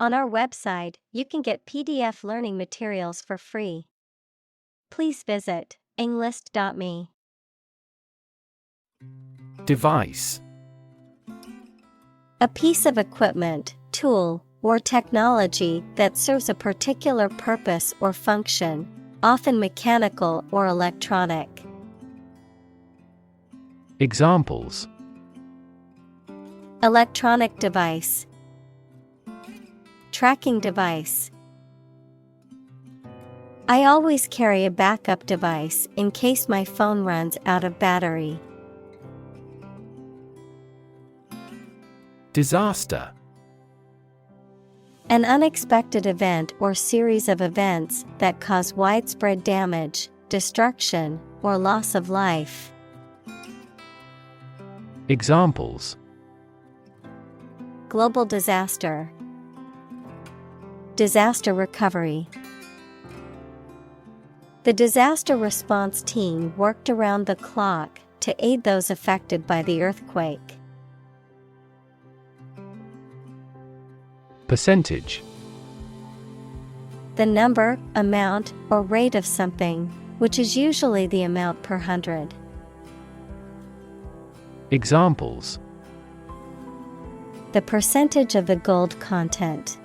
On our website, you can get PDF learning materials for free. Please visit englist.me. Device. A piece of equipment, tool, or technology that serves a particular purpose or function, often mechanical or electronic. Examples: Electronic device, tracking device. I always carry a backup device in case my phone runs out of battery. Disaster. An unexpected event or series of events that cause widespread damage, destruction, or loss of life. Examples: Global disaster, disaster recovery. The disaster response team worked around the clock to aid those affected by the earthquake. Percentage. The number, amount, or rate of something, which is usually the amount per hundred. Examples: The percentage of the gold content.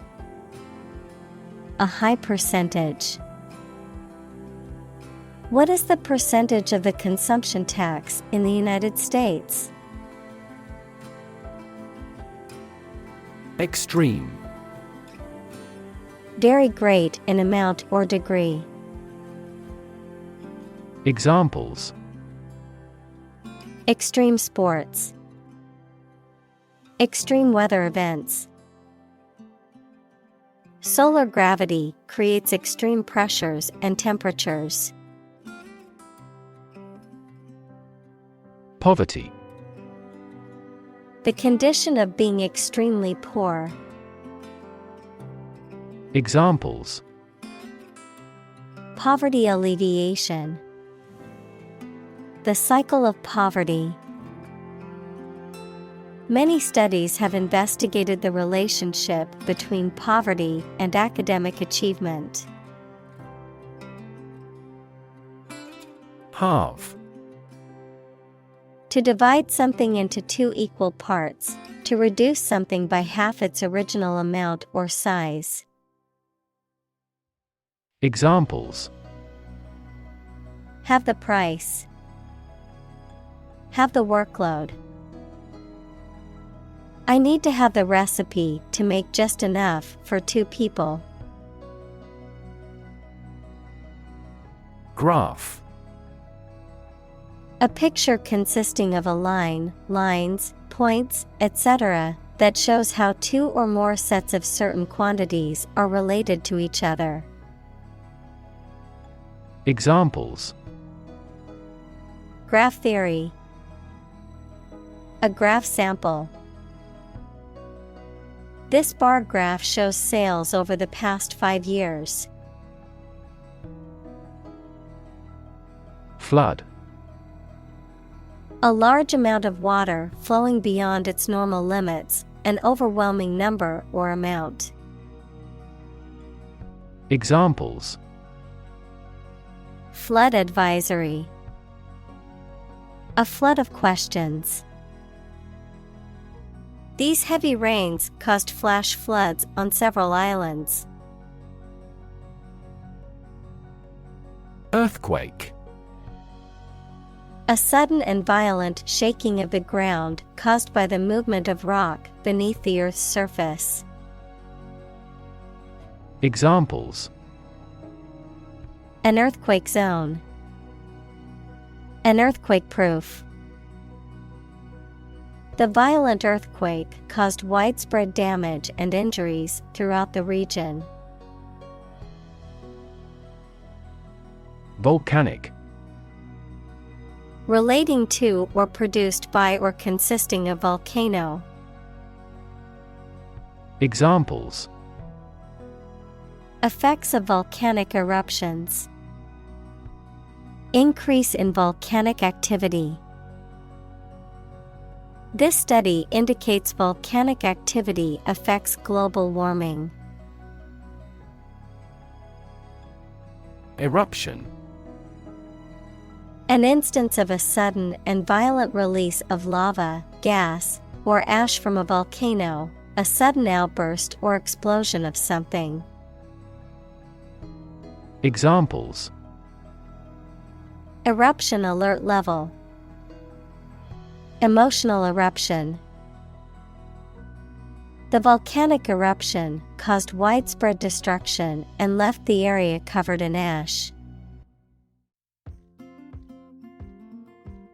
A high percentage. What is the percentage of the consumption tax in the United States? Extreme. Very great in amount or degree. Examples: Extreme sports. Extreme weather events. Solar gravity creates extreme pressures and temperatures. Poverty. The condition of being extremely poor. Examples: Poverty alleviation. The cycle of poverty. Many studies have investigated the relationship between poverty and academic achievement. Halve. To divide something into two equal parts, to reduce something by half its original amount or size. Examples: Have the price. Have the workload. I need to have the recipe to make just enough for 2 people. Graph. A picture consisting of a line, lines, points, etc., that shows how 2 or more sets of certain quantities are related to each other. Examples: Graph theory. A graph sample. This bar graph shows sales over the past 5 years. Flood. A large amount of water flowing beyond its normal limits, an overwhelming number or amount. Examples: Flood advisory. A flood of questions. These heavy rains caused flash floods on several islands. Earthquake. A sudden and violent shaking of the ground caused by the movement of rock beneath the Earth's surface. Examples: An earthquake zone. An earthquake proof. The violent earthquake caused widespread damage and injuries throughout the region. Volcanic. Relating to or produced by or consisting of volcano. Examples: Effects of volcanic eruptions. Increase in volcanic activity. This study indicates volcanic activity affects global warming. Eruption. An instance of a sudden and violent release of lava, gas, or ash from a volcano, a sudden outburst or explosion of something. Examples: Eruption alert level. Emotional eruption. The volcanic eruption caused widespread destruction and left the area covered in ash.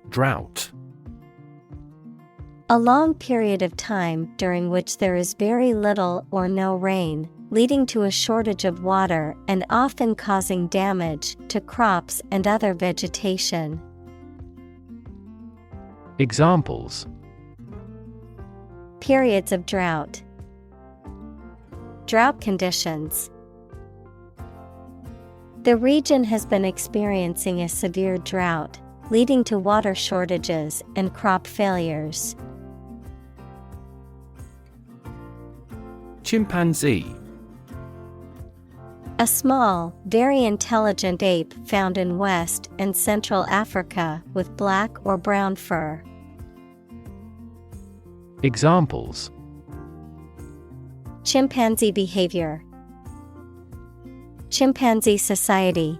Drought. A long period of time during which there is very little or no rain, leading to a shortage of water and often causing damage to crops and other vegetation. Examples: Periods of drought. Drought conditions. The region has been experiencing a severe drought, leading to water shortages and crop failures. Chimpanzee. A small, very intelligent ape found in West and Central Africa with black or brown fur. Examples: Chimpanzee behavior. Chimpanzee society.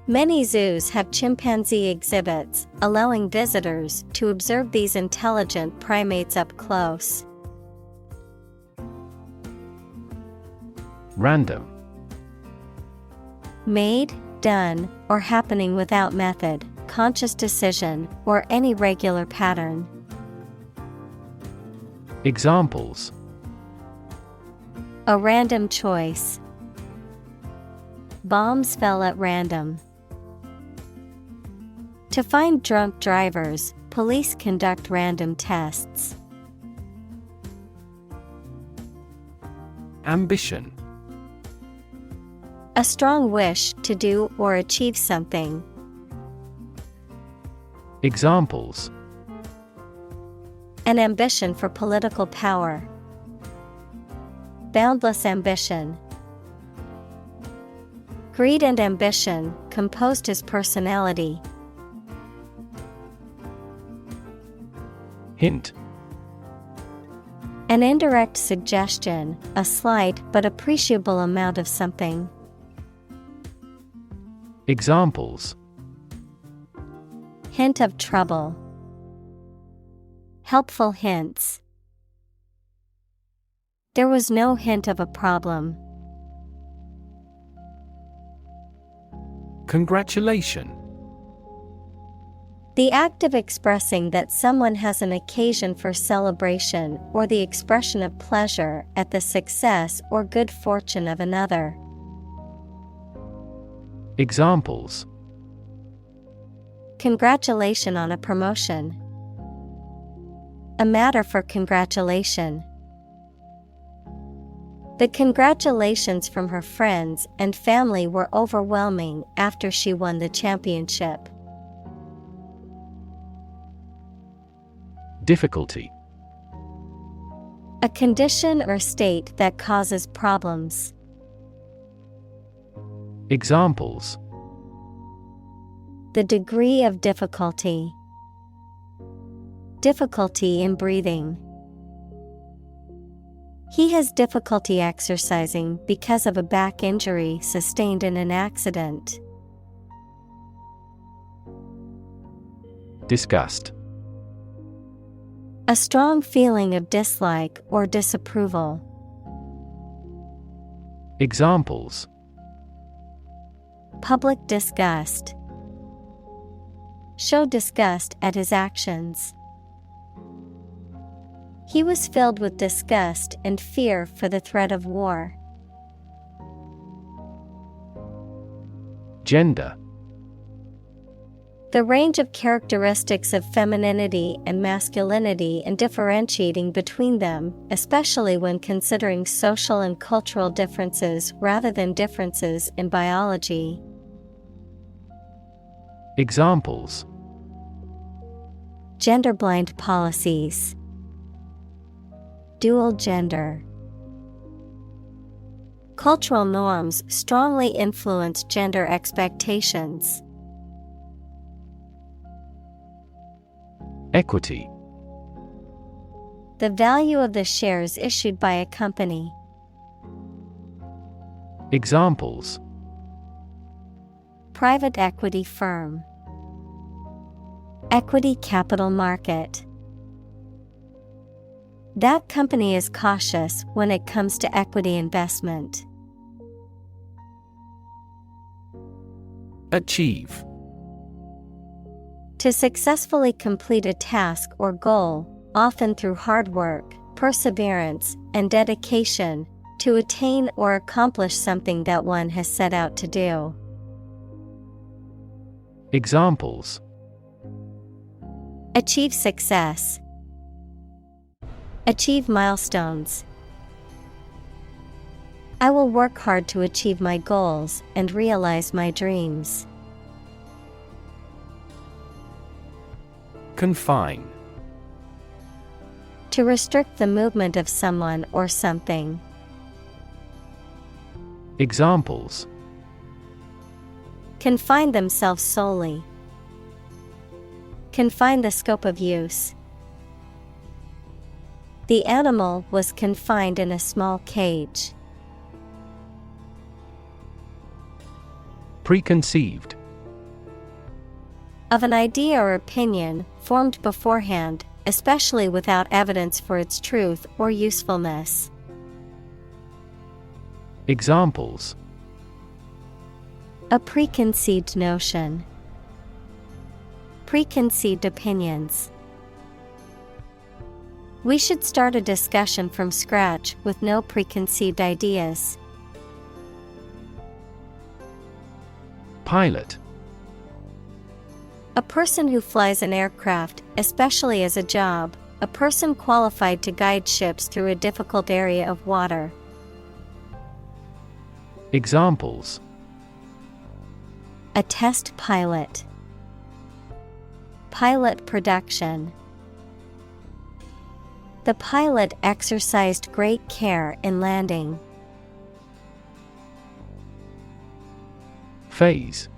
Many zoos have chimpanzee exhibits, allowing visitors to observe these intelligent primates up close. Random. Made, done, or happening without method, conscious decision, or any regular pattern. Examples: A random choice. Bombs fell at random. To find drunk drivers, police conduct random tests. Ambition. A strong wish to do or achieve something. Examples: An ambition for political power. Boundless ambition. Greed and ambition composed his personality. Hint. An indirect suggestion, a slight but appreciable amount of something. Examples: Hint of trouble. Helpful hints. There was no hint of a problem. Congratulation. The act of expressing that someone has an occasion for celebration or the expression of pleasure at the success or good fortune of another. Examples: Congratulation on a promotion. A matter for congratulation. The congratulations from her friends and family were overwhelming after she won the championship. Difficulty. A condition or state that causes problems. Examples: The degree of difficulty. Difficulty in breathing. He has difficulty exercising because of a back injury sustained in an accident. Disgust. A strong feeling of dislike or disapproval. Examples: Public disgust. Show disgust at his actions. He was filled with disgust and fear for the threat of war. Gender. The range of characteristics of femininity and masculinity and differentiating between them, especially when considering social and cultural differences rather than differences in biology. Examples: Gender-blind policies. Dual gender. Cultural norms strongly influence gender expectations. Equity. The value of the shares issued by a company. Examples: Private equity firm. Equity capital market. That company is cautious when it comes to equity investment. Achieve. To successfully complete a task or goal, often through hard work, perseverance, and dedication, to attain or accomplish something that one has set out to do. Examples: Achieve success. Achieve milestones. I will work hard to achieve my goals and realize my dreams. Confine. To restrict the movement of someone or something. Examples: Confine themselves solely. Confine the scope of use. The animal was confined in a small cage. Preconceived. Of an idea or opinion, formed beforehand, especially without evidence for its truth or usefulness. Examples: A preconceived notion. Preconceived opinions. We should start a discussion from scratch with no preconceived ideas. Pilot. A person who flies an aircraft, especially as a job, a person qualified to guide ships through a difficult area of water. Examples: A test pilot. Pilot production. The pilot exercised great care in landing. Phase.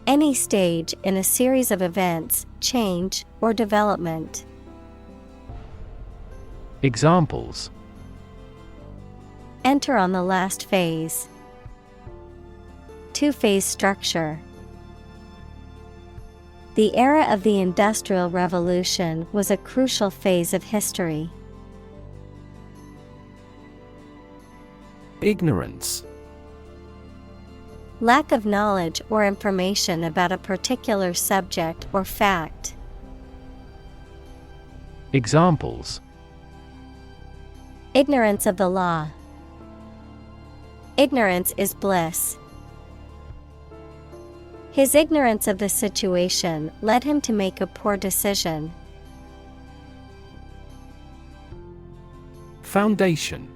Any stage in a series of events, change, or development. Examples: Enter on the last phase. Two-phase structure. The era of the Industrial Revolution was a crucial phase of history. Ignorance. Lack of knowledge or information about a particular subject or fact. Examples: Ignorance of the law. Ignorance is bliss. His ignorance of the situation led him to make a poor decision. Foundation.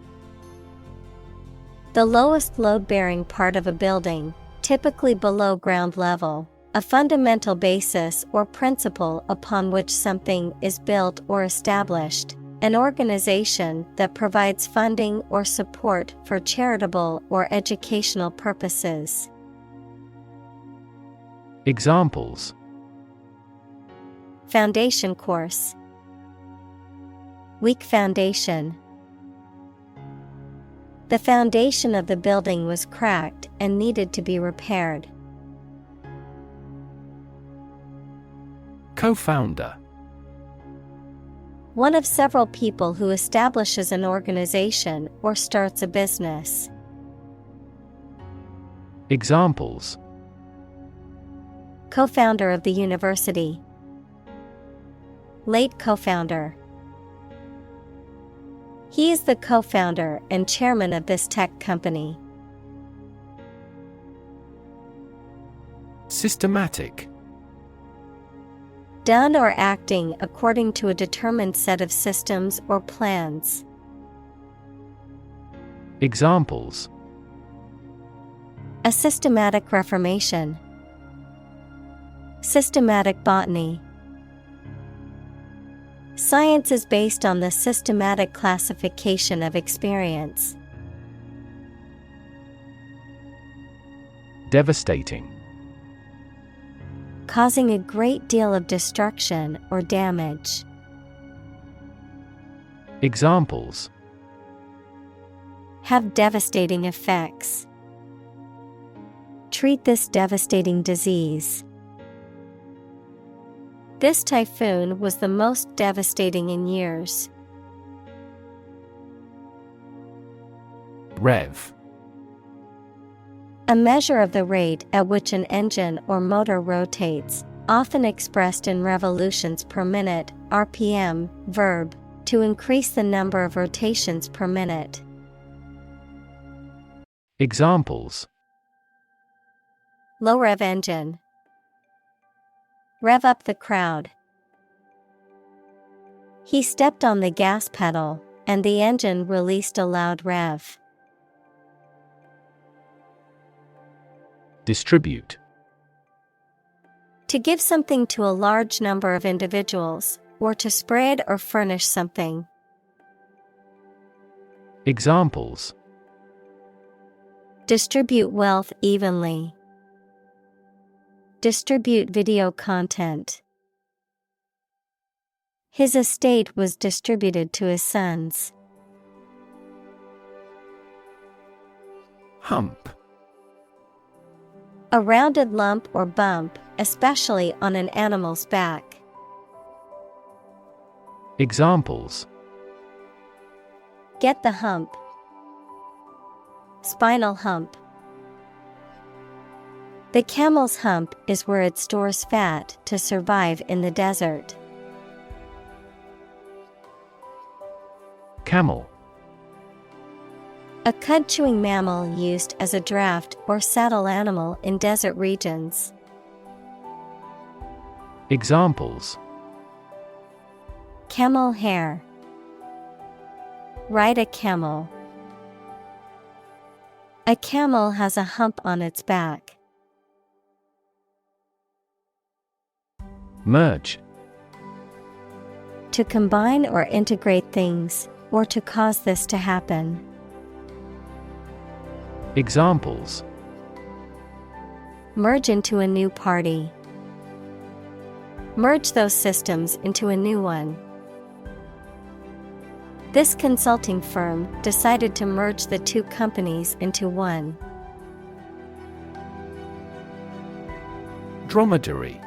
The lowest load-bearing part of a building, typically below ground level, a fundamental basis or principle upon which something is built or established, an organization that provides funding or support for charitable or educational purposes. Examples: Foundation course. Weak foundation. The foundation of the building was cracked and needed to be repaired. Co-founder. One of several people who establishes an organization or starts a business. Examples: Co-founder of the university. Late co-founder. He is the co-founder and chairman of this tech company. Systematic. Done or acting according to a determined set of systems or plans. Examples: A systematic reformation. Systematic botany. Science is based on the systematic classification of experience. Devastating. Causing a great deal of destruction or damage. Examples: Have devastating effects. Treat this devastating disease. This typhoon was the most devastating in years. Rev. A measure of the rate at which an engine or motor rotates, often expressed in revolutions per minute, RPM, verb, to increase the number of rotations per minute. Examples: Low rev engine. Rev up the crowd. He stepped on the gas pedal, and the engine released a loud rev. Distribute. To give something to a large number of individuals, or to spread or furnish something. Examples: Distribute wealth evenly. Distribute video content. His estate was distributed to his sons. Hump. A rounded lump or bump, especially on an animal's back. Examples: Get the hump. Spinal hump. The camel's hump is where it stores fat to survive in the desert. Camel. A cud-chewing mammal used as a draft or saddle animal in desert regions. Examples: Camel hair. Ride a camel. A camel has a hump on its back. Merge. To combine or integrate things, or to cause this to happen. Examples: Merge into a new party. Merge those systems into a new one. This consulting firm decided to merge the two companies into one. Dromedary.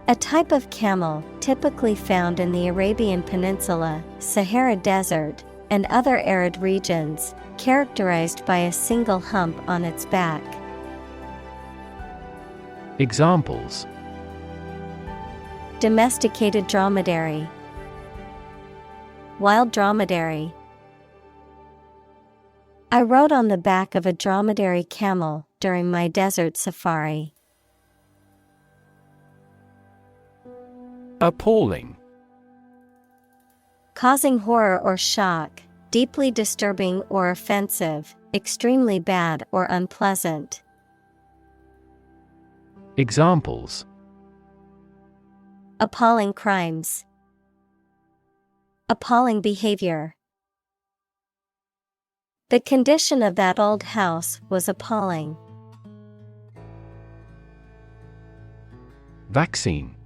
A type of camel typically found in the Arabian Peninsula, Sahara Desert, and other arid regions, characterized by a single hump on its back. Examples: Domesticated dromedary. Wild dromedary. I rode on the back of a dromedary camel during my desert safari. Appalling. Causing horror or shock, deeply disturbing or offensive, extremely bad or unpleasant. Examples: Appalling crimes. Appalling behavior. The condition of that old house was appalling. Vaccine.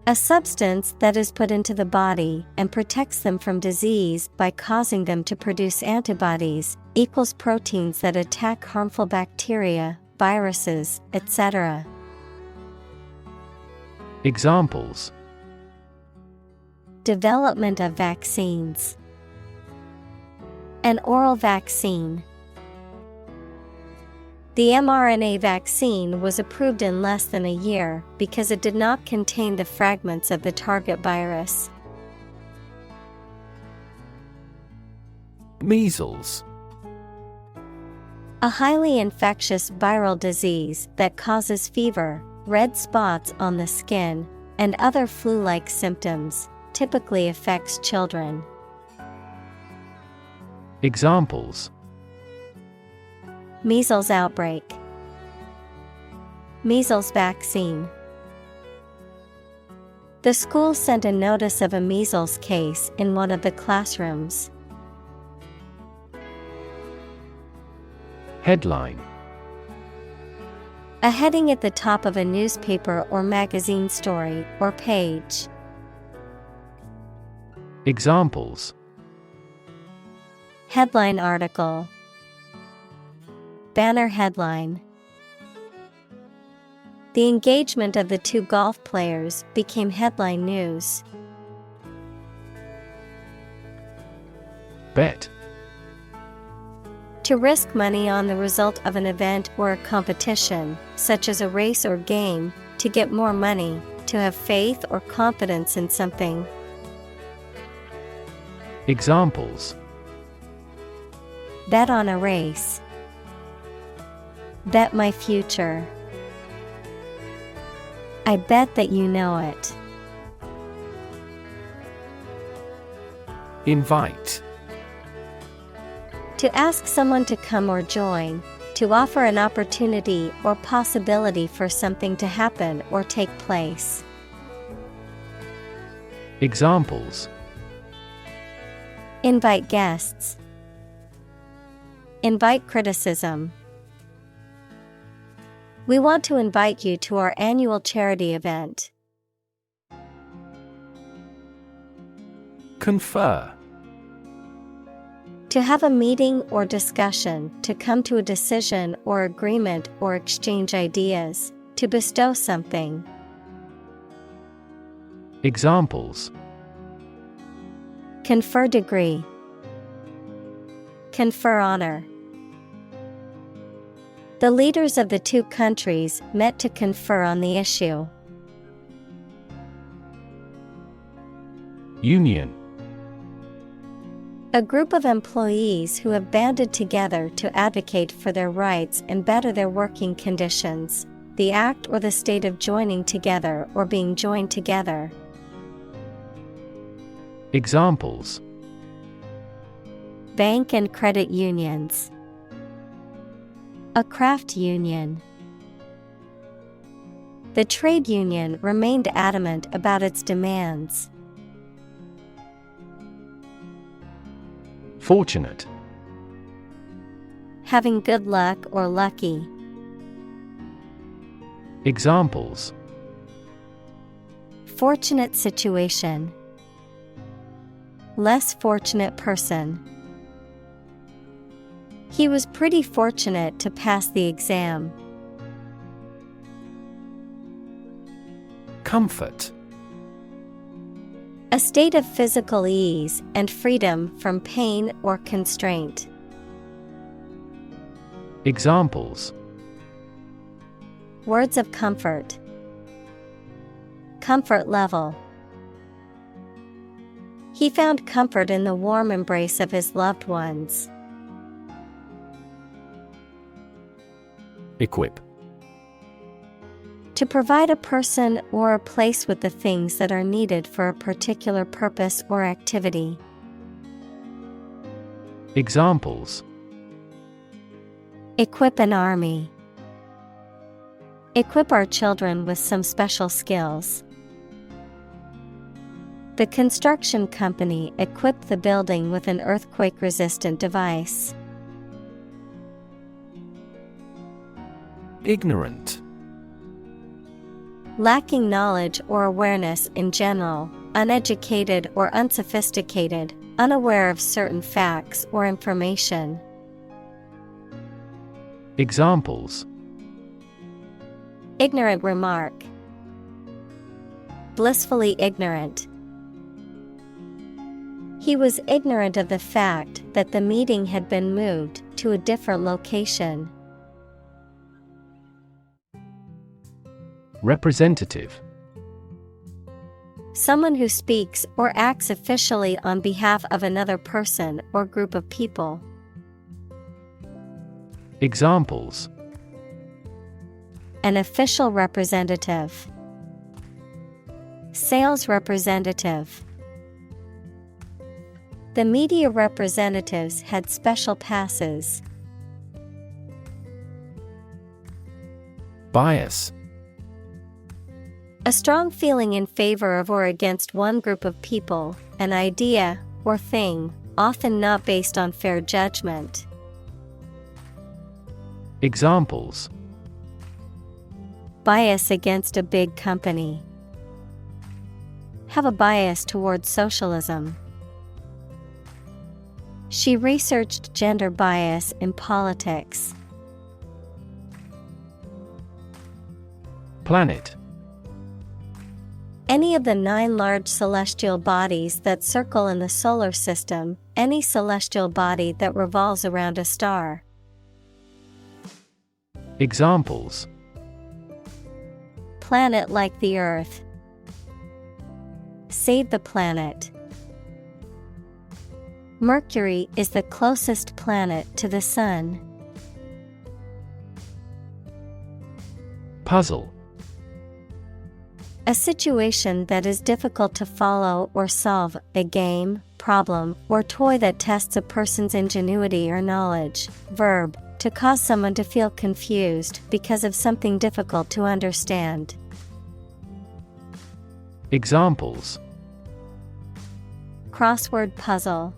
A substance that is put into the body and protects them from disease by causing them to produce antibodies, equals proteins that attack harmful bacteria, viruses, etc. Examples: Development of vaccines. An oral vaccine. The mRNA vaccine was approved in less than a year because it did not contain the fragments of the target virus. Measles. A highly infectious viral disease that causes fever, red spots on the skin, and other flu-like symptoms, typically affects children. Examples: Measles outbreak. Measles vaccine. The school sent a notice of a measles case in one of the classrooms. Headline. A heading at the top of a newspaper or magazine story or page. Examples. Headline article. Banner headline. The engagement of the two golf players became headline news. Bet. To risk money on the result of an event or a competition, such as a race or game, to get more money, to have faith or confidence in something. Examples. Bet on a race. Bet my future. I bet that you know it. Invite. To ask someone to come or join, to offer an opportunity or possibility for something to happen or take place. Examples. Invite guests. Invite criticism. We want to invite you to our annual charity event. Confer. To have a meeting or discussion, to come to a decision or agreement or exchange ideas, to bestow something. Examples. Confer degree. Confer honor. The leaders of the two countries met to confer on the issue. Union. A group of employees who have banded together to advocate for their rights and better their working conditions. The act or the state of joining together or being joined together. Examples. Bank and credit unions. A craft union. The trade union remained adamant about its demands. Fortunate. Having good luck or lucky. Examples. Fortunate situation. Less fortunate person. He was pretty fortunate to pass the exam. Comfort. A state of physical ease and freedom from pain or constraint. Examples. Words of comfort. Comfort level. He found comfort in the warm embrace of his loved ones. Equip. To provide a person or a place with the things that are needed for a particular purpose or activity. Examples. Equip an army. Equip our children with some special skills. The construction company equipped the building with an earthquake-resistant device. Ignorant. Lacking knowledge or awareness in general, uneducated or unsophisticated, unaware of certain facts or information. Examples. Ignorant remark. Blissfully ignorant. He was ignorant of the fact that the meeting had been moved to a different location. Representative. Someone who speaks or acts officially on behalf of another person or group of people. Examples. An official representative. Sales representative. The media representatives had special passes. Bias. A strong feeling in favor of or against one group of people, an idea, or thing, often not based on fair judgment. Examples: bias against a big company. Have a bias towards socialism. She researched gender bias in politics. Planet. Any of the 9 large celestial bodies that circle in the solar system, any celestial body that revolves around a star. Examples: Planet like the Earth. Save the planet. Mercury is the closest planet to the Sun. Puzzle. A situation that is difficult to follow or solve, a game, problem, or toy that tests a person's ingenuity or knowledge. Verb, to cause someone to feel confused because of something difficult to understand. Examples: Crossword puzzle.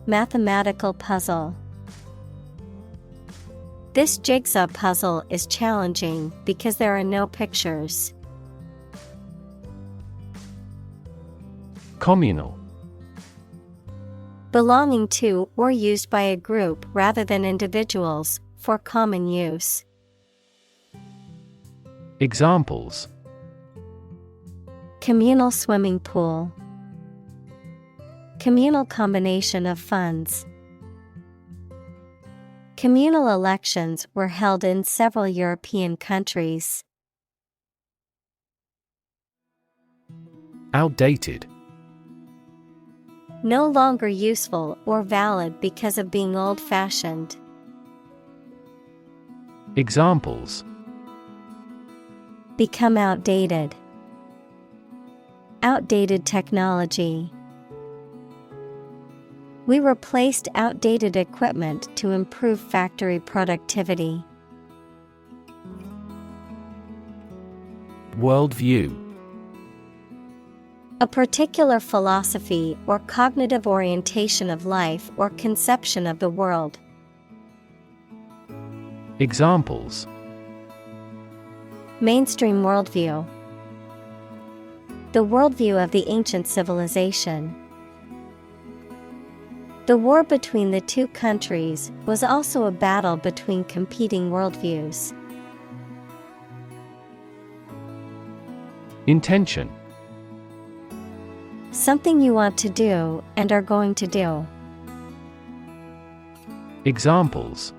Mathematical puzzle. This jigsaw puzzle is challenging because there are no pictures. Communal. Belonging to or used by a group rather than individuals, for common use. Examples: Communal swimming pool. Communal combination of funds. Communal elections were held in several European countries. Outdated. No longer useful or valid because of being old-fashioned. Examples: Become outdated. Outdated technology. We replaced outdated equipment to improve factory productivity. Worldview. A particular philosophy or cognitive orientation of life or conception of the world. Examples: Mainstream worldview. The worldview of the ancient civilization. The war between the two countries was also a battle between competing worldviews. Intention. Something you want to do and are going to do. Examples: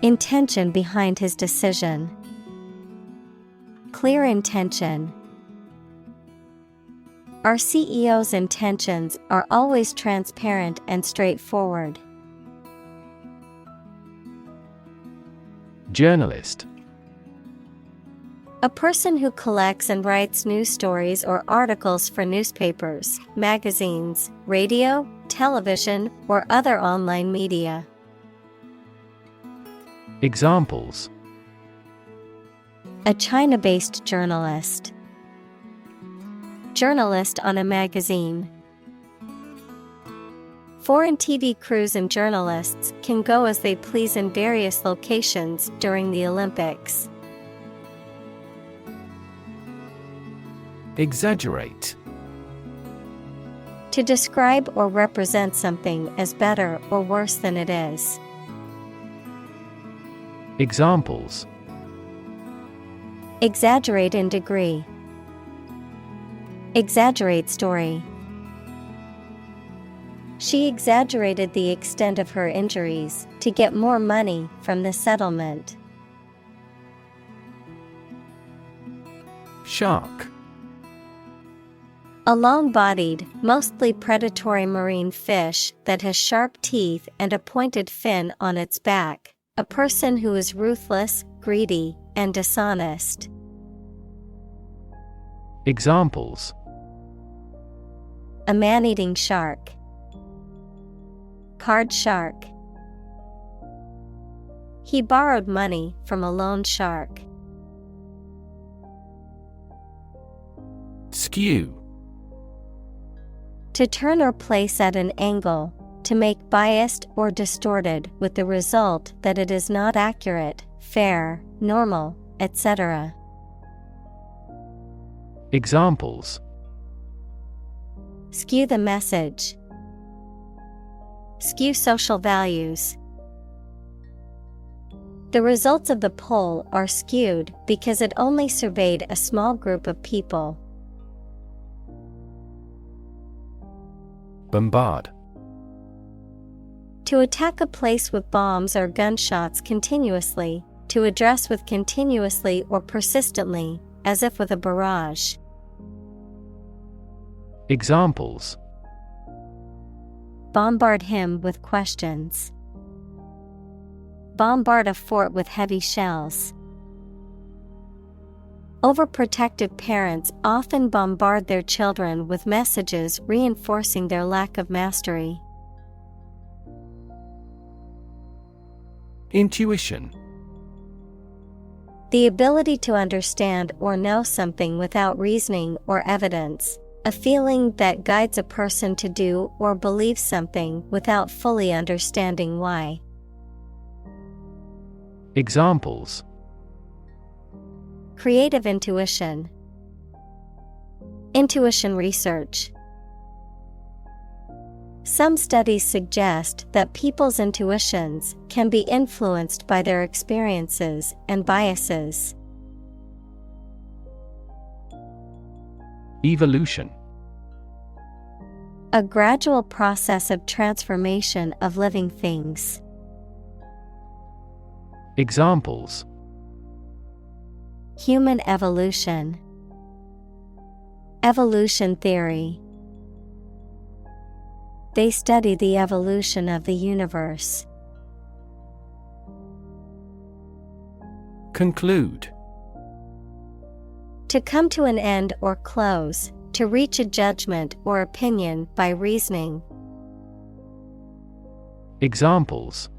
Intention behind his decision. Clear intention. Our CEO's intentions are always transparent and straightforward. Journalist. A person who collects and writes news stories or articles for newspapers, magazines, radio, television, or other online media. Examples: A China-based journalist. Journalist on a magazine. Foreign TV crews and journalists can go as they please in various locations during the Olympics. Exaggerate. To describe or represent something as better or worse than it is. Examples: Exaggerate in degree. Exaggerate story. She exaggerated the extent of her injuries to get more money from the settlement. Shark. A long-bodied, mostly predatory marine fish that has sharp teeth and a pointed fin on its back. A person who is ruthless, greedy, and dishonest. Examples: A man-eating shark. Card shark. He borrowed money from a loan shark. Skew. To turn or place at an angle, to make biased or distorted with the result that it is not accurate, fair, normal, etc. Examples: Skew the message. Skew social values. The results of the poll are skewed because it only surveyed a small group of people. Bombard. To attack a place with bombs or gunshots continuously, to address with continuously or persistently, as if with a barrage. Examples: Bombard him with questions. Bombard a fort with heavy shells. Overprotective parents often bombard their children with messages reinforcing their lack of mastery. Intuition. The ability to understand or know something without reasoning or evidence, a feeling that guides a person to do or believe something without fully understanding why. Examples: Creative intuition. Intuition research. Some studies suggest that people's intuitions can be influenced by their experiences and biases. Evolution. A gradual process of transformation of living things. Examples: Human evolution. Evolution theory. They study the evolution of the universe. Conclude. To come to an end or close, to reach a judgment or opinion by reasoning. Examples: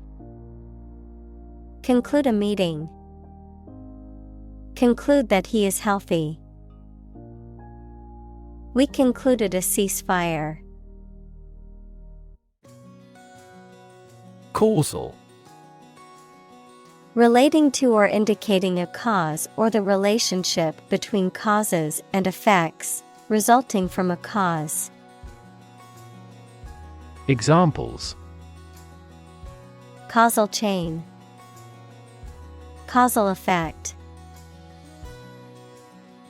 Conclude a meeting. Conclude that he is healthy. We concluded a ceasefire. Causal. Relating to or indicating a cause or the relationship between causes and effects, resulting from a cause. Examples: Causal chain. Causal effect.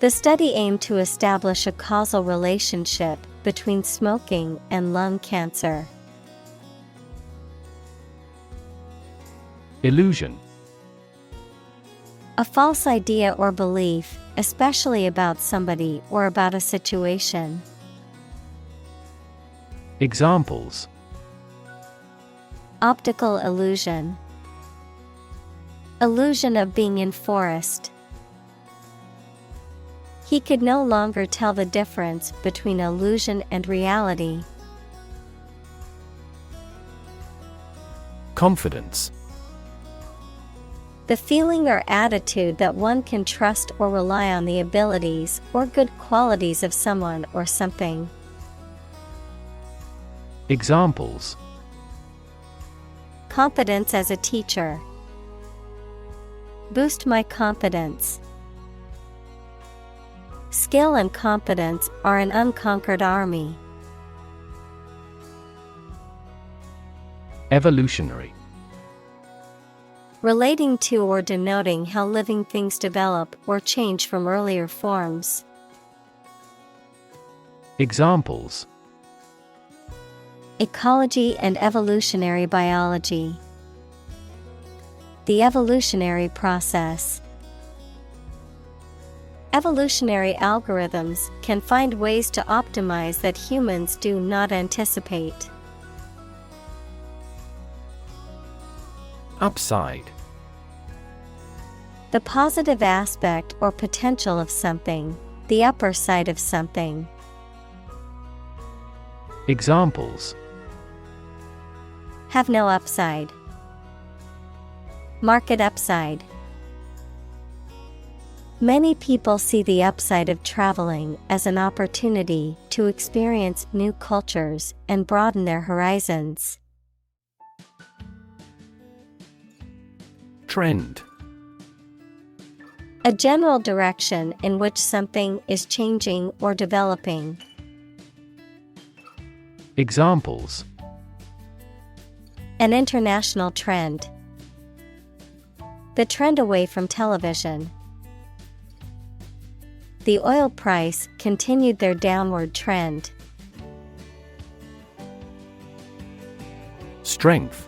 The study aimed to establish a causal relationship between smoking and lung cancer. Illusion. A false idea or belief, especially about somebody or about a situation. Examples: Optical illusion. Illusion of being in forest. He could no longer tell the difference between illusion and reality. Confidence. The feeling or attitude that one can trust or rely on the abilities or good qualities of someone or something. Examples: Confidence as a teacher. Boost my confidence. Skill and competence are an unconquered army. Evolutionary. Relating to or denoting how living things develop or change from earlier forms. Examples: Ecology and evolutionary biology. The evolutionary process. Evolutionary algorithms can find ways to optimize that humans do not anticipate. Upside. The positive aspect or potential of something, the upper side of something. Examples: Have no upside. Market upside. Many people see the upside of traveling as an opportunity to experience new cultures and broaden their horizons. Trend. A general direction in which something is changing or developing. Examples: An international trend. The trend away from television. The oil price continued their downward trend. Strength.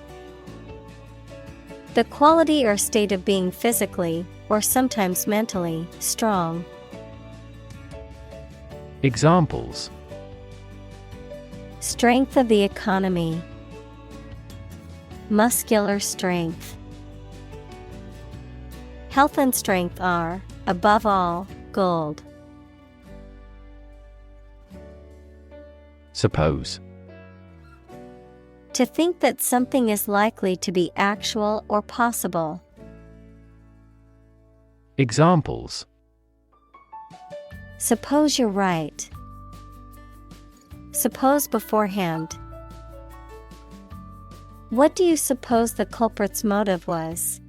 The quality or state of being physically, or sometimes mentally, strong. Examples: Strength of the economy. Muscular strength. Health and strength are, above all, gold. Suppose. To think that something is likely to be actual or possible. Examples: Suppose you're right. Suppose beforehand. What do you suppose the culprit's motive was?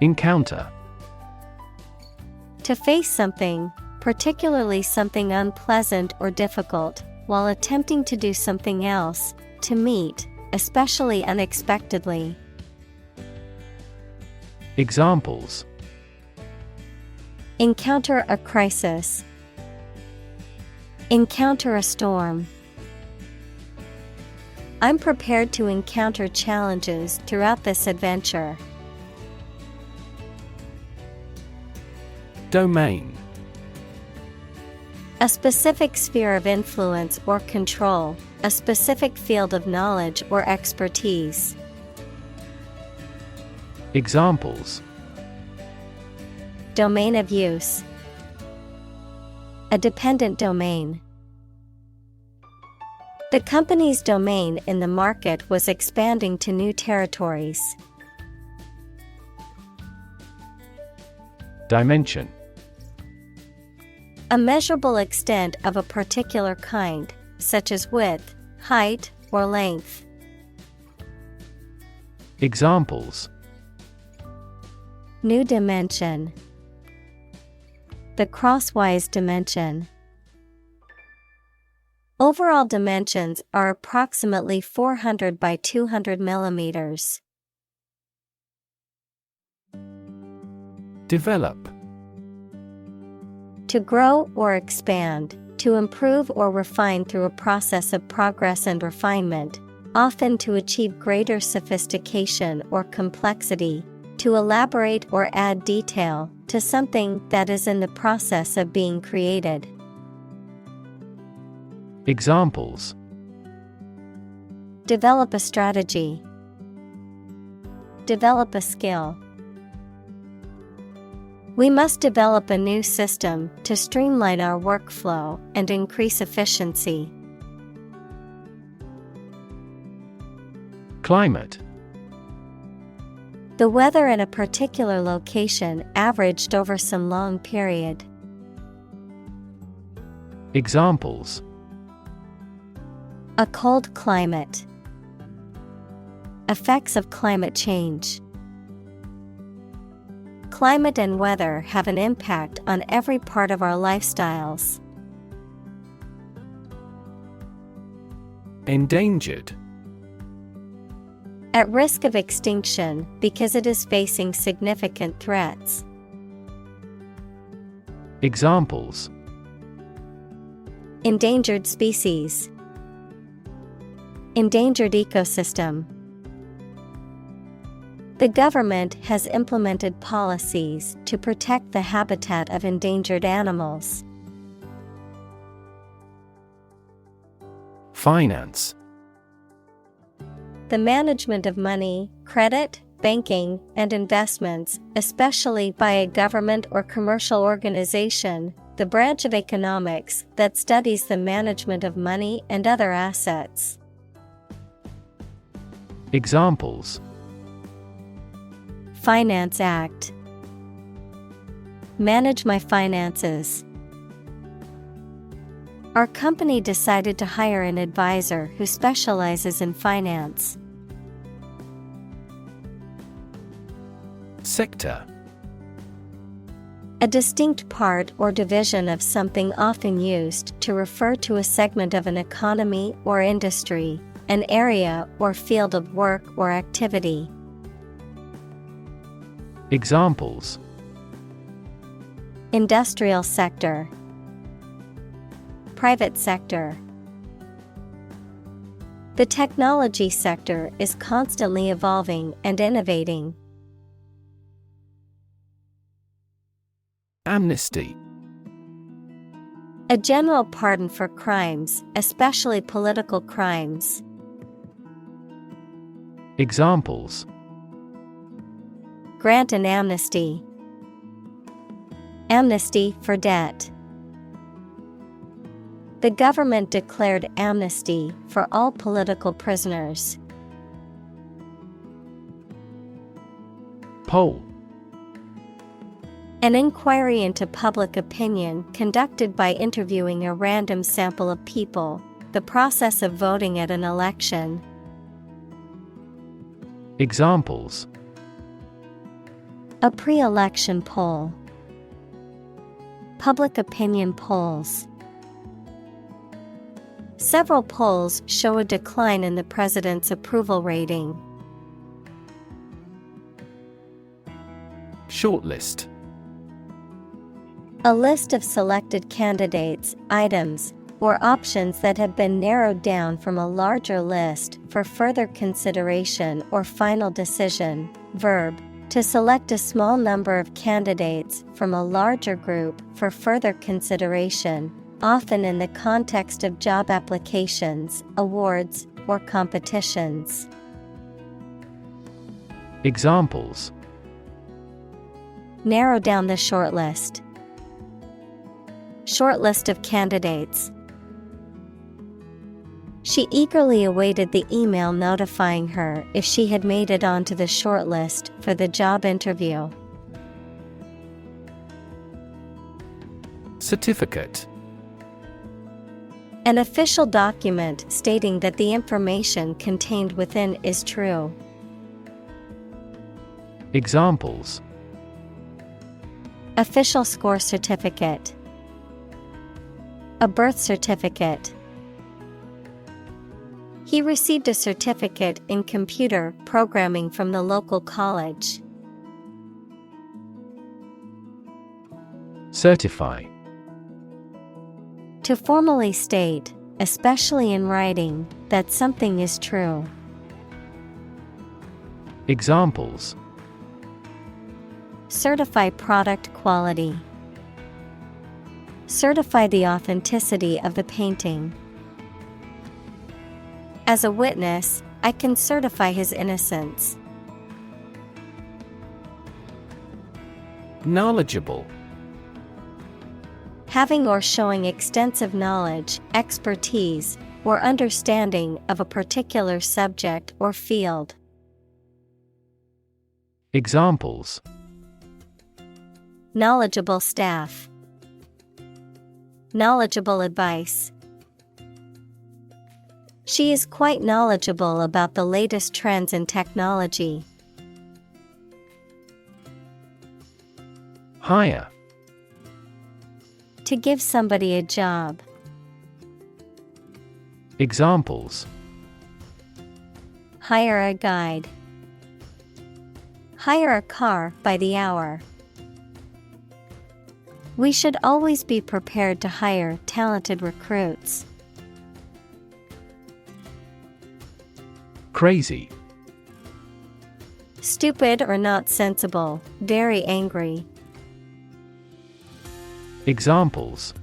Encounter. To face something, particularly something unpleasant or difficult, while attempting to do something else, to meet, especially unexpectedly. Examples: Encounter a crisis. Encounter a storm. I'm prepared to encounter challenges throughout this adventure. Domain. A specific sphere of influence or control, a specific field of knowledge or expertise. Examples: Domain of use. A dependent domain. The company's domain in the market was expanding to new territories. Dimension. A measurable extent of a particular kind, such as width, height, or length. Examples: New dimension. The crosswise dimension. Overall dimensions are approximately 400 by 200 millimeters. Develop. To grow or expand, to improve or refine through a process of progress and refinement, often to achieve greater sophistication or complexity, to elaborate or add detail to something that is in the process of being created. Examples: Develop a strategy. Develop a skill. We must develop a new system to streamline our workflow and increase efficiency. Climate. The weather in a particular location averaged over some long period. Examples: A cold climate. Effects of climate change. Climate and weather have an impact on every part of our lifestyles. Endangered. At risk of extinction because it is facing significant threats. Examples: Endangered species. Endangered ecosystem. The government has implemented policies to protect the habitat of endangered animals. Finance. The management of money, credit, banking, and investments, especially by a government or commercial organization, the branch of economics that studies the management of money and other assets. Examples: Finance Act. Manage my finances. Our company decided to hire an advisor who specializes in finance. Sector. A distinct part or division of something often used to refer to a segment of an economy or industry, an area or field of work or activity. Examples: Industrial sector, private sector. The technology sector is constantly evolving and innovating. Amnesty. A general pardon for crimes, especially political crimes. Examples: Grant an amnesty. Amnesty for debt. The government declared amnesty for all political prisoners. Poll. An inquiry into public opinion conducted by interviewing a random sample of people, the process of voting at an election. Examples: A pre-election poll. Public opinion polls. Several polls show a decline in the president's approval rating. Shortlist. A list of selected candidates, items, or options that have been narrowed down from a larger list for further consideration or final decision. Verb, to select a small number of candidates from a larger group for further consideration, often in the context of job applications, awards, or competitions. Examples: Narrow down the shortlist. Shortlist of candidates. She eagerly awaited the email notifying her if she had made it onto the shortlist for the job interview. Certificate. An official document stating that the information contained within is true. Examples: Official score certificate. A birth certificate. He received a certificate in computer programming from the local college. Certify. To formally state, especially in writing, that something is true. Examples: Certify product quality. Certify the authenticity of the painting. As a witness, I can certify his innocence. Knowledgeable. Having or showing extensive knowledge, expertise, or understanding of a particular subject or field. Examples: Knowledgeable staff. Knowledgeable advice. She is quite knowledgeable about the latest trends in technology. Hire. To give somebody a job. Examples: Hire a guide. Hire a car by the hour. We should always be prepared to hire talented recruits. Crazy. Stupid or not sensible, very angry. Examples: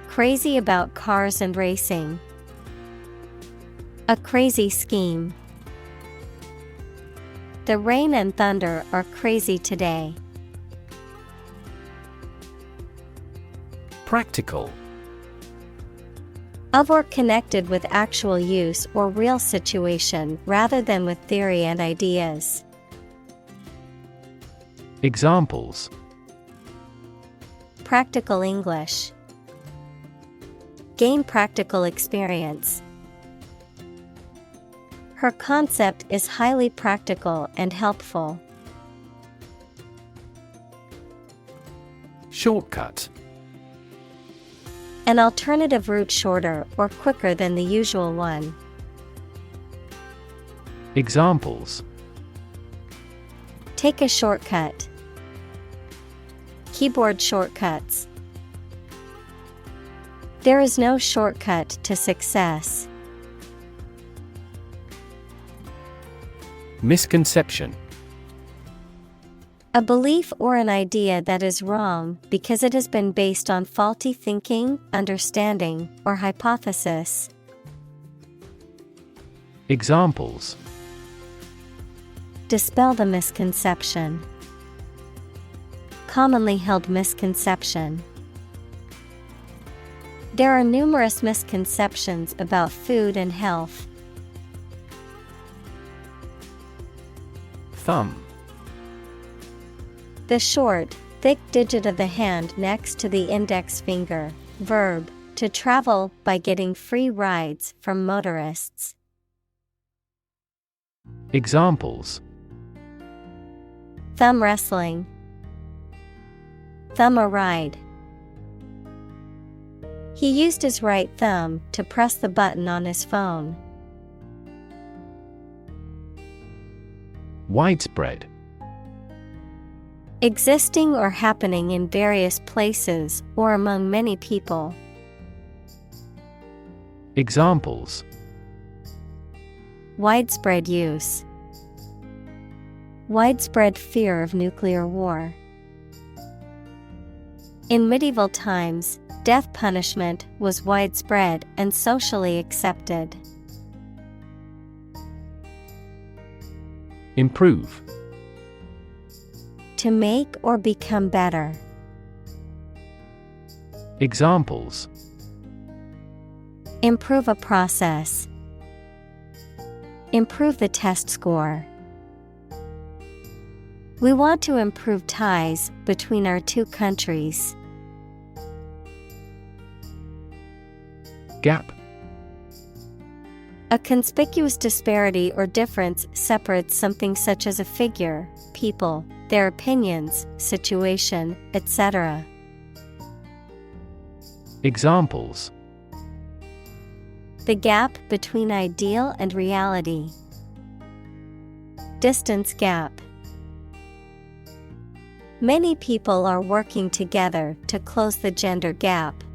Crazy about cars and racing. A crazy scheme. The rain and thunder are crazy today. Practical. Of or connected with actual use or real situation rather than with theory and ideas. Examples: Practical English. Gain practical experience. Her concept is highly practical and helpful. Shortcut. An alternative route shorter or quicker than the usual one. Examples: Take a shortcut. Keyboard shortcuts. There is no shortcut to success. Misconception. A belief or an idea that is wrong because it has been based on faulty thinking, understanding, or hypothesis. Examples: Dispel the misconception. Commonly held misconception. There are numerous misconceptions about food and health. Thumb. The short, thick digit of the hand next to the index finger. Verb, to travel by getting free rides from motorists. Examples: Thumb wrestling. Thumb a ride. He used his right thumb to press the button on his phone. Widespread. Existing or happening in various places or among many people. Examples: Widespread use. Widespread fear of nuclear war. In medieval times, death punishment was widespread and socially accepted. Improve. To make or become better. Examples: Improve a process. Improve the test score. We want to improve ties between our two countries. Gap. A conspicuous disparity or difference separates something such as a figure, people, their opinions, situation, etc. Examples: The gap between ideal and reality. Distance gap. Many people are working together to close the gender gap.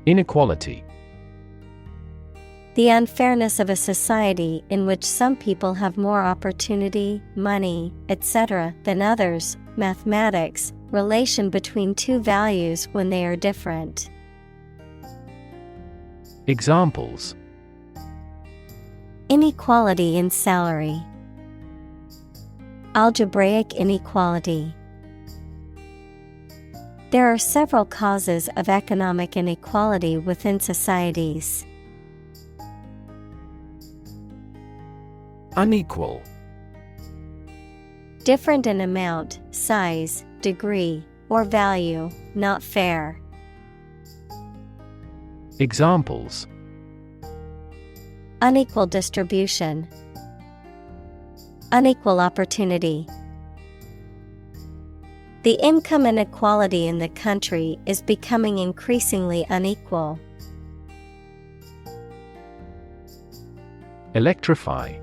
Inequality. The unfairness of a society in which some people have more opportunity, money, etc. than others. Mathematics, relation between two values when they are different. Examples: Inequality in salary. Algebraic inequality. There are several causes of economic inequality within societies. Unequal. Different in amount, size, degree, or value, not fair. Examples: Unequal distribution. Unequal opportunity. The income inequality in the country is becoming increasingly unequal. Electrify.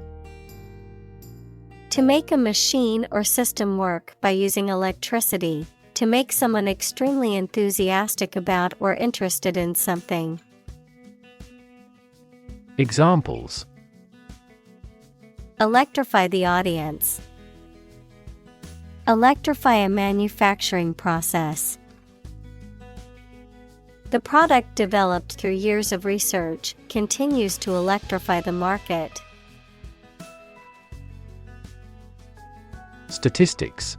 To make a machine or system work by using electricity, to make someone extremely enthusiastic about or interested in something. Examples: Electrify the audience. Electrify a manufacturing process. The product developed through years of research continues to electrify the market. Statistics.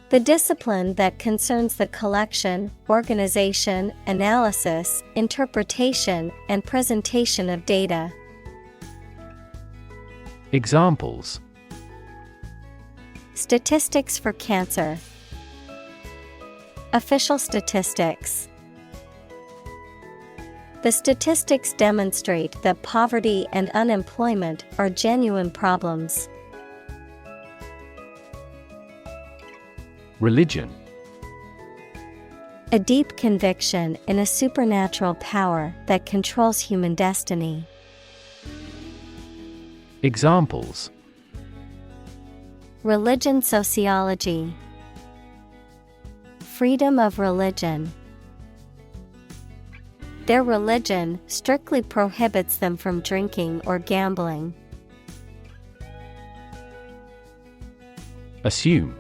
The discipline that concerns the collection, organization, analysis, interpretation, and presentation of data. Examples: Statistics for cancer. Official statistics. The statistics demonstrate that poverty and unemployment are genuine problems. Religion. A deep conviction in a supernatural power that controls human destiny. Examples: Religion sociology. Freedom of religion. Their religion strictly prohibits them from drinking or gambling. Assume.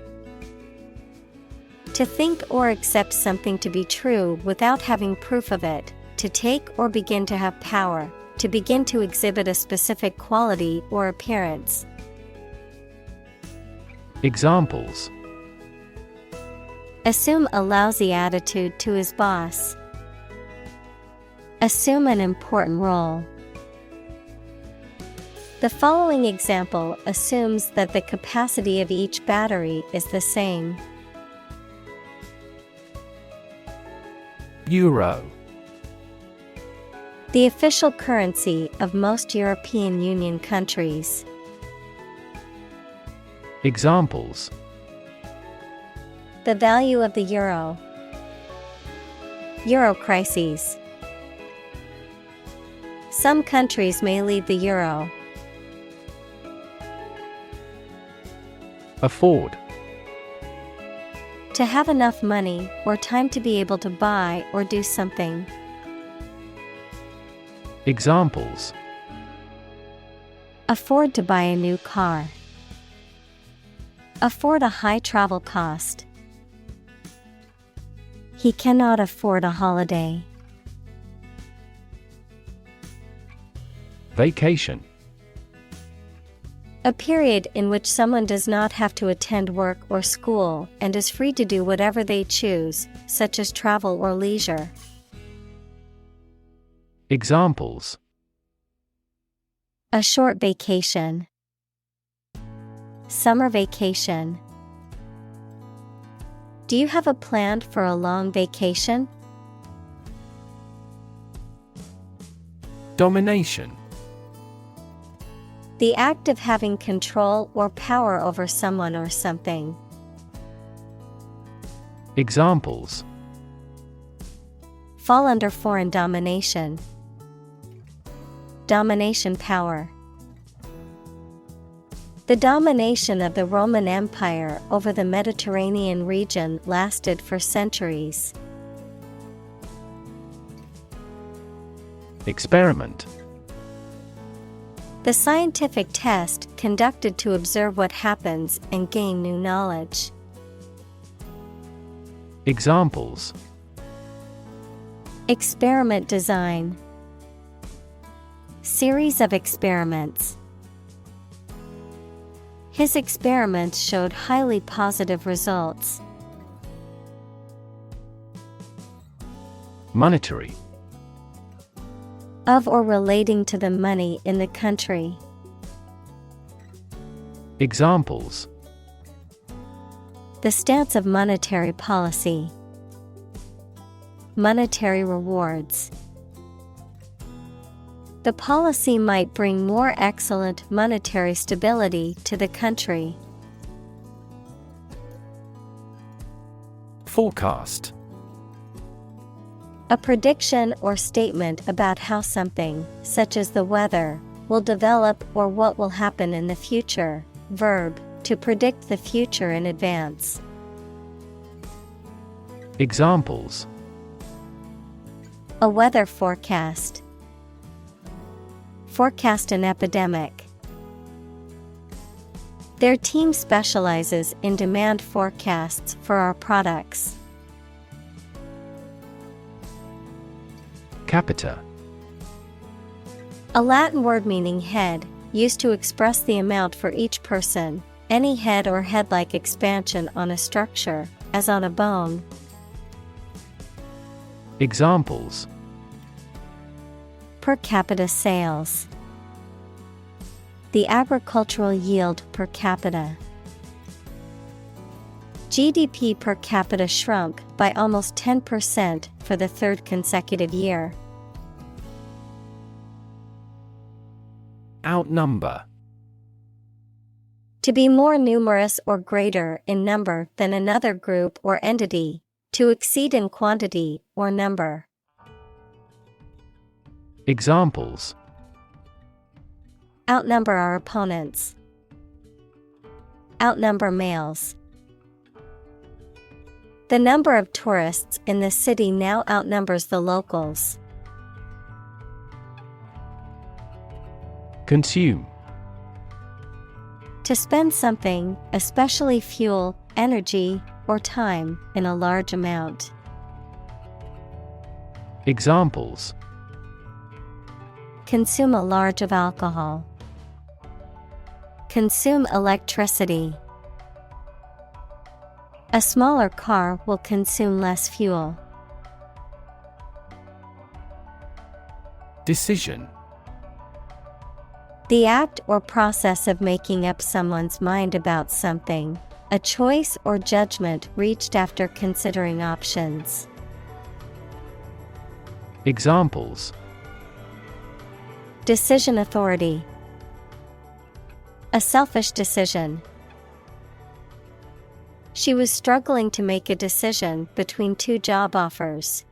To think or accept something to be true without having proof of it, to take or begin to have power, to begin to exhibit a specific quality or appearance. Examples: Assume a lousy attitude to his boss. Assume an important role. The following example assumes that the capacity of each battery is the same. Euro. The official currency of most European Union countries. Examples: The value of the euro. Euro crises. Some countries may leave the euro. Afford. To have enough money or time to be able to buy or do something. Examples: Afford to buy a new car. Afford a high travel cost. He cannot afford a holiday. Vacation. A period in which someone does not have to attend work or school and is free to do whatever they choose, such as travel or leisure. Examples: A short vacation. Summer vacation. Do you have a plan for a long vacation? Domination. The act of having control or power over someone or something. Examples: Fall under foreign domination. Domination power. The domination of the Roman Empire over the Mediterranean region lasted for centuries. Experiment. The scientific test conducted to observe what happens and gain new knowledge. Examples: Experiment design. Series of experiments. His experiments showed highly positive results. Monetary. Of or relating to the money in the country. Examples: The stance of monetary policy. Monetary rewards. The policy might bring more excellent monetary stability to the country. Forecast. A prediction or statement about how something, such as the weather, will develop or what will happen in the future. Verb, to predict the future in advance. Examples: A weather forecast. Forecast an epidemic. Their team specializes in demand forecasts for our products. Capita. A Latin word meaning head, used to express the amount for each person, any head or head-like expansion on a structure, as on a bone. Examples: Per capita sales. The agricultural yield per capita. GDP per capita shrunk by almost 10% for the third consecutive year. Outnumber. To be more numerous or greater in number than another group or entity. To exceed in quantity or number. Examples: Outnumber our opponents. Outnumber males. The number of tourists in the city now outnumbers the locals. Consume. To spend something, especially fuel, energy, or time, in a large amount. Examples: Consume a large of alcohol. Consume electricity. A smaller car will consume less fuel. Decision. The act or process of making up someone's mind about something, a choice or judgment reached after considering options. Examples: Decision authority. A selfish decision. She was struggling to make a decision between two job offers.